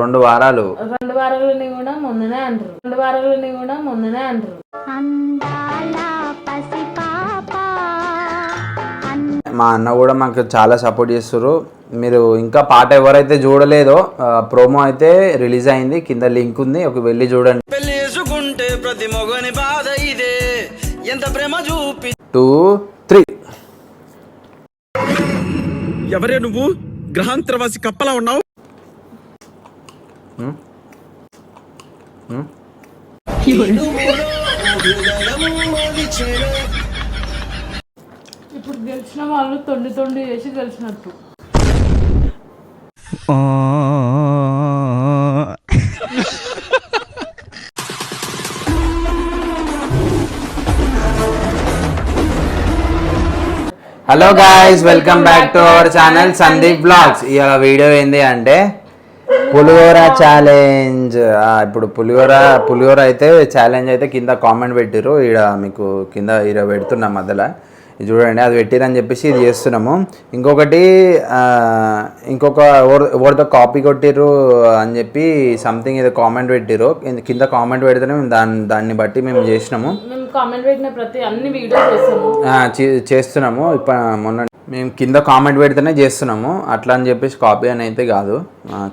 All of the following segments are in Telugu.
2 వారాలు 2 వారాలని కూడా మొన్ననే అంటారు 2 వారాలని కూడా మొన్ననే అంటారు. మా అన్న కూడా మాకు చాలా సపోర్ట్ చేస్తారు. మీరు ఇంకా పాట ఎవరైతే చూడలేదో ప్రోమో అయితే రిలీజ్ అయింది, కింద లింక్ ఉంది, ఒక వెళ్ళి చూడండి. 2, 3 ఎవరే నువ్వు గ్రహాంతరవాసి కప్పలా ఉన్నావు? ఇప్పుడు గెలిచిన వాళ్ళు తొండి చేసి గెలిచినట్టు. Hello guys, welcome back to our channel Sandeep blogs. ఇవాళ వీడియో ఏంది అంటే పులిహోర ఛాలెంజ్. ఇప్పుడు పులిహోర అయితే ఛాలెంజ్ అయితే కింద కామెంట్ పెట్టిర్రు. ఇక్కడ మీకు కింద ఈడ పెడుతున్నా మధ్యలో, ఇది చూడండి, అది పెట్టిరని చెప్పేసి ఇది చేస్తున్నాము. ఇంకొకటి ఎవరితో కాపీ కొట్టిర్రు అని చెప్పి సంథింగ్ ఏదో కామెంట్ పెట్టిర్రు. కింద కామెంట్ పెడితేనే మేము దాన్ని బట్టి మేము చేసినాము. కామెంట్ పెట్టిన ప్రతి అన్ని వీడియోస్ చేస్తున్నాము. ఇప్పుడు మొన్న మేము కింద కామెంట్ పెడితేనే చేస్తున్నాము, అట్లా అని చెప్పేసి కాపీ అని అయితే కాదు.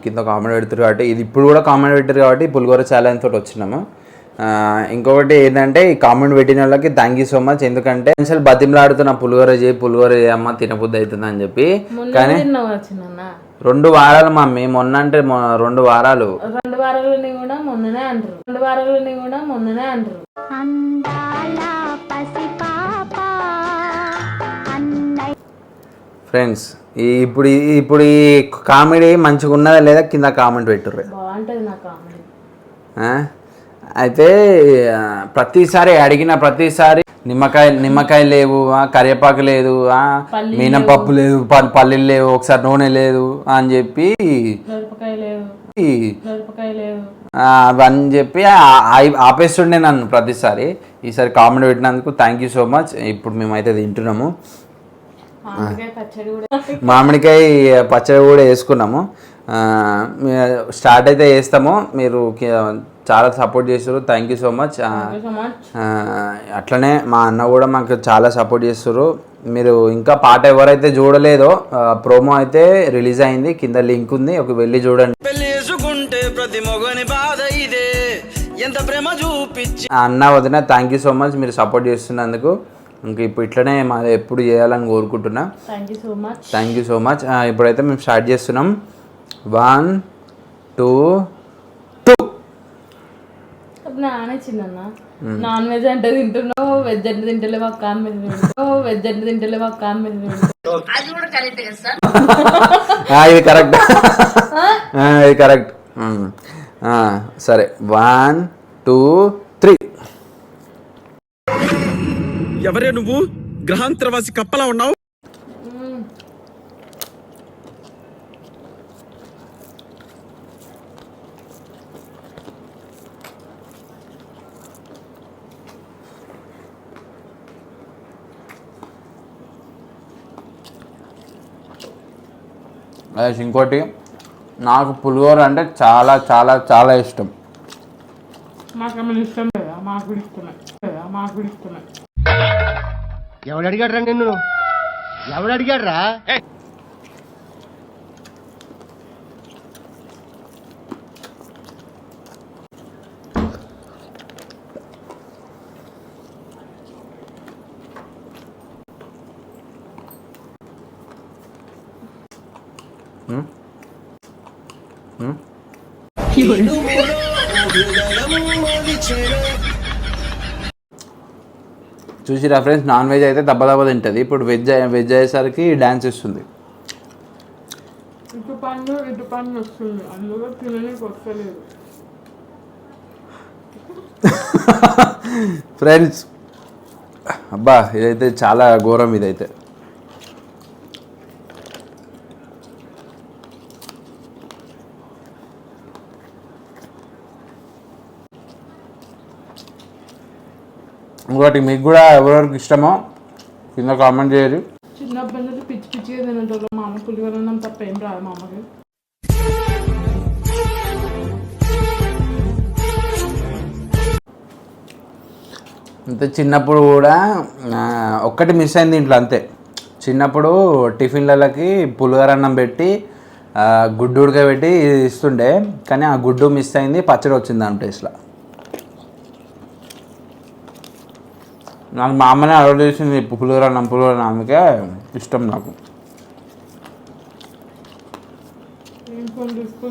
కింద కామెంట్ పెడతారు కాబట్టి, ఇది ఇప్పుడు కూడా కామెంట్ పెట్టారు కాబట్టి పులిహోర ఛాలెంజ్ తోటి వచ్చినాము. ఇంకొకటి ఏంటంటే ఈ కామెంట్ పెట్టిన వాళ్ళకి థ్యాంక్ యూ సో మచ్. ఎందుకంటే అసలు బతిమలాడుతున్న పులిహోర చేయమ్మా తినబుద్ధి అవుతుంది అని చెప్పి. కానీ 2 వారాలు మమ్మీ, మొన్న అంటే 2 వారాలు 2 వారాలని కూడా మొన్ననే అంటారు 2 వారాలని కూడా మొన్ననే అంటారు. ఫ్రెండ్స్, ఇప్పుడు ఈ కామెడీ మంచిగా ఉన్నదా లేదా కింద కామెంట్ పెట్టుర్రు. బాగుంటుంది నా కామెడీ. అయితే ప్రతిసారి అడిగిన ప్రతిసారి నిమ్మకాయ లేవు, కరివేపాకు లేదు, మినపప్పు లేదు, పల్లీలు లేవు, ఒకసారి నూనె లేదు అని చెప్పి అవన్నీ చెప్పి ఆపేస్తుండే నన్ను ప్రతిసారి. ఈసారి కామెంట్ పెట్టినందుకు థ్యాంక్ యూ సో మచ్. ఇప్పుడు మేమైతే తింటున్నాము, మామిడికాయ పచ్చడి కూడా వేసుకున్నాము. స్టార్ట్ అయితే చేస్తాము. మీరు చాలా సపోర్ట్ చేస్తారు, థ్యాంక్ యూ సో మచ్. అట్లనే మా అన్న కూడా మాకు చాలా సపోర్ట్ చేస్తారు. మీరు ఇంకా పాట ఎవరైతే చూడలేదో ప్రోమో అయితే రిలీజ్ అయింది, కింద లింక్ ఉంది, ఒక వెళ్ళి చూడండి. అన్న వదిన థ్యాంక్ యూ సో మచ్, మీరు సపోర్ట్ చేస్తున్నందుకు. ఇంక ఇప్పుడు ఇట్లనే మాది ఎప్పుడు చేయాలని కోరుకుంటున్నా. Thank you so much. ఇప్పుడైతే మేము స్టార్ట్ చేస్తున్నాం. 1, 2, 2. నాన్ వెజ్ అంటే తింటున్నావు, వెజ్ అంటే తింటలేవు అక్క అని వెజ్ అంటే తింటలేవు అక్క అని ఇది కరెక్ట్, ఇది కరెక్ట్. సరే 1, 2, 3. ఎవరే నువ్వు గ్రహాంతరవాసి కప్పలా ఉన్నావు? ఇంకోటి, నాకు పులిహోర అంటే చాలా చాలా చాలా ఇష్టం. ఎవడు అడిగాడ్రా నిన్ను? ఎవడు అడిగాడ్రా? చూసిరా ఫ్రెండ్స్, నాన్ వెజ్ అయితే దెబ్బ తింటుంది. ఇప్పుడు వెజ్ అయ్యేసరికి డ్యాన్స్ ఇస్తుంది. ఫ్రెండ్స్, అబ్బా ఇదైతే చాలా ఘోరం. ఇదైతే ఇంకోటి, మీకు కూడా ఎవరెవరికి ఇష్టమో కింద కామెంట్ చేయరు. చిన్నప్పటి నుంచి పిచ్చిగా తినేటోళ్ళు. మా అమ్మ పులిహోర తప్ప ఏం రాదు మా అమ్మకి. అంతే. చిన్నప్పుడు కూడా ఒక్కటి మిస్ అయింది ఇంట్లో అంతే. చిన్నప్పుడు టిఫిన్లకి పులిహోర అన్నం పెట్టి గుడ్డు ఉడకబెట్టి ఇస్తుండే, కానీ ఆ గుడ్డు మిస్ అయింది, పచ్చడి వచ్చింది దాని టేస్ట్లో. నాకు మా అమ్మనే అలవాటు చేసింది పులిహోర అన్నం, అందుకే ఇష్టం నాకు.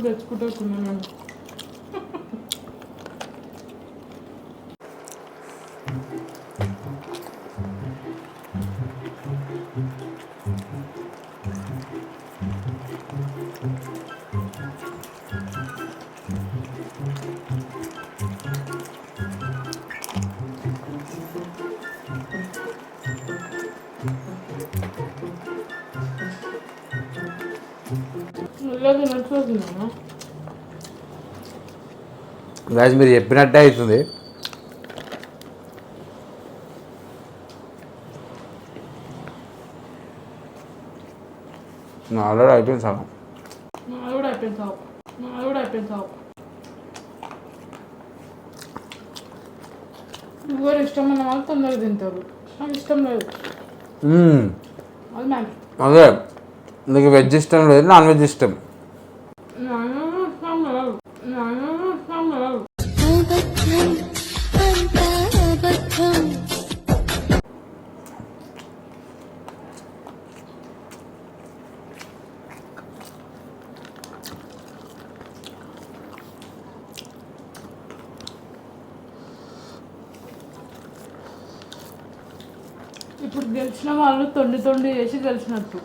తెచ్చుకుంటున్నాను. గాయస్ మీరు చెప్పినట్టే అవుతుంది. ఆల్రెడీ అయిపోయింది సగం. షుగర్ ఇష్టం ఉన్న వాళ్ళు తొందరగా తింటారు, నాకు ఇష్టం లేదు. అదే నీకు వెజ్ ఇష్టం లేదు, నాన్ వెజ్ ఇష్టం. ఇప్పుడు గెలిచిన వాళ్ళు తొండి చేసి గెలిచినట్టు.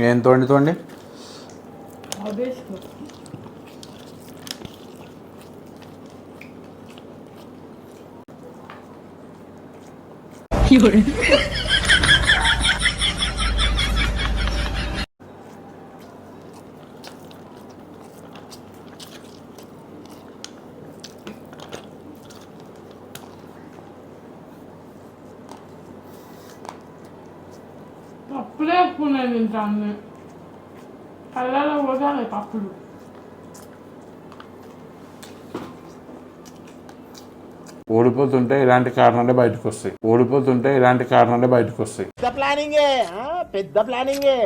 ఏం తోండి పప్పులే ఎక్కువ నేను తింటాను, కళ్ళలో పోతాను పప్పులు. ఓడిపోతుంటే ఇలాంటి కారణాలే బయటకు వస్తాయి. పెద్ద ప్లానింగే.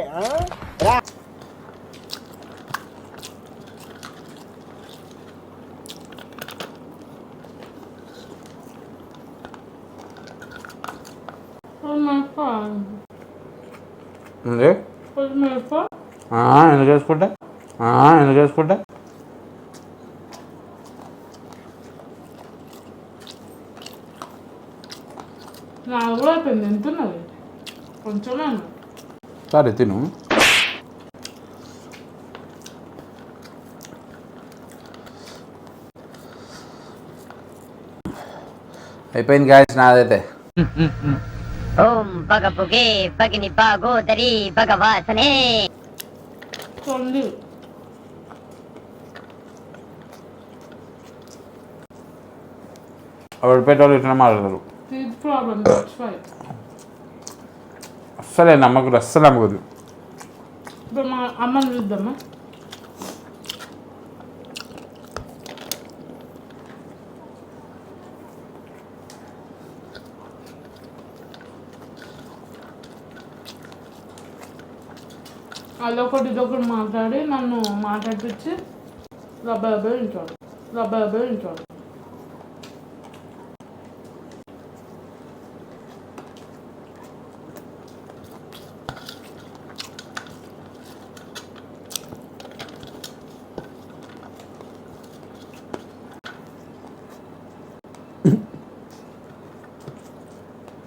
ఎందుకు వేసుకుంటా నాకు కూడా అయిపోయింది, తింటున్నది కొంచెమే. సరే తిను. అయిపోయింది గాయస్ నాదైతే. ఓం భగపుగే భగిని భాగోదరి భగవాసనే. ఓడిపోయేటోళ్ళు ఇట్లా మాట్లాడతారు. అస్సలే నమ్మకూడదు, అస్సలు నమ్మకూడదు. ఇప్పుడు మా అమ్మని చూద్దామా. అదొకటి ఇదొకటి మాట్లాడి నన్ను మాట్లాడిపించి రబ్బాయి ఉంటాడు.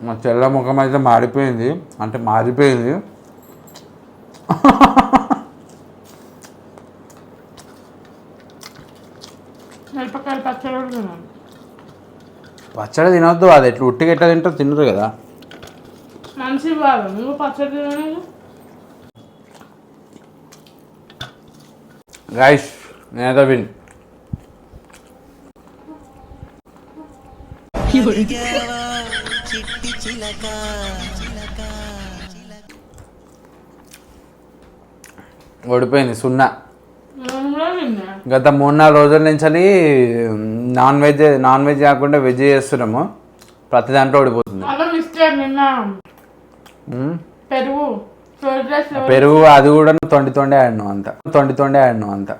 మా చెల్ల ముఖం అయితే మారిపోయింది. మిరపకాయలు పచ్చడి తినొద్దు, అది ఎట్లా ఉట్టిగా ఎట్లా తింటారు, తినరు కదా. మనిషి బాగా నువ్వు పచ్చడి తినలేదు. గైస్ నేనైతే విన్. ఓడిపోయింది 0. నేను కూడా తిన్నా. గత 3-4 రోజుల నుంచి నాన్ వెజ్ కాకుండా వెజ్ చేస్తున్నాము. ప్రతి దాంట్లో ఓడిపోతుంది. అలా మిస్టేక్ నిన్న పెరుగు ఫ్రైడ్ రైస్ పెరుగు అది కూడా తొండి ఆడినావు అంత.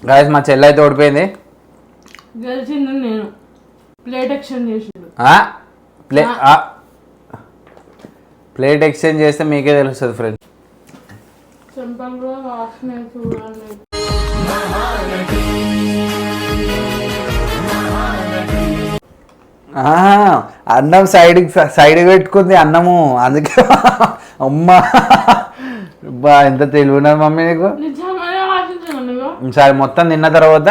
గాయస్ మా చెల్లి అయితే ఓడిపోయింది. గెలిచింది నేను. ప్లేట్ ఎక్స్చేంజ్ చేసిండు. ప్లేట్ ఎక్స్చేంజ్ చేస్తే మీకే తెలుస్తుంది ఫ్రెండ్. చెంపలు కూడా వాసన చూడాలి. అన్నం సైడ్ పెట్టుకుంది అన్నము, అందుకే అమ్మా బా ఎంత తెలివి ఉన్నది మమ్మీ నీకు. నిజంగానే ఆశించాను నువ్వు. సరే మొత్తం తిన్న తర్వాత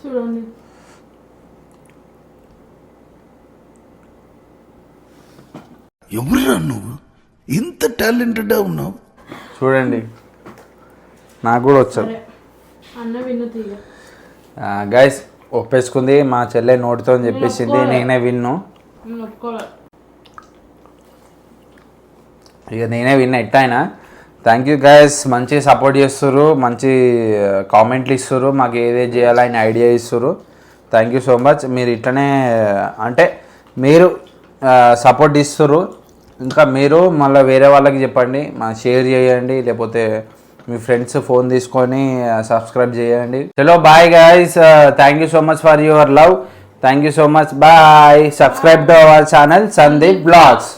చూడండి. ఎవరురా నువ్వు ఇంత టాలెంటెడ్గా ఉన్నావు? చూడండి నాకు కూడా వచ్చారు. అన్న విన్ను తీయ. గైస్ ఒప్పేసుకుంది మా చెల్లె నోటితో చెప్పేసింది, నేనే విన్ను. ఇక నేనే విన్నా ఎట్టయినా. థ్యాంక్ యూ గైస్, మంచి సపోర్ట్ చేస్తుర్రు, మంచి కామెంట్లు ఇస్తుర్రు, మాకు ఏదేది చేయాలని ఐడియా ఇస్తుర్రు. Thank you so much. మీరు ఇట్లనే అంటే మీరు సపోర్ట్ ఇస్తుర్రు, ఇంకా మీరు మళ్ళీ వేరే వాళ్ళకి చెప్పండి, షేర్ చేయండి, లేకపోతే మీ ఫ్రెండ్స్ ఫోన్ తీసుకొని సబ్స్క్రైబ్ చేయండి. చలో bye guys, thank you so much for your love. Thank you so much. Bye. Subscribe to our channel Sandeep blogs.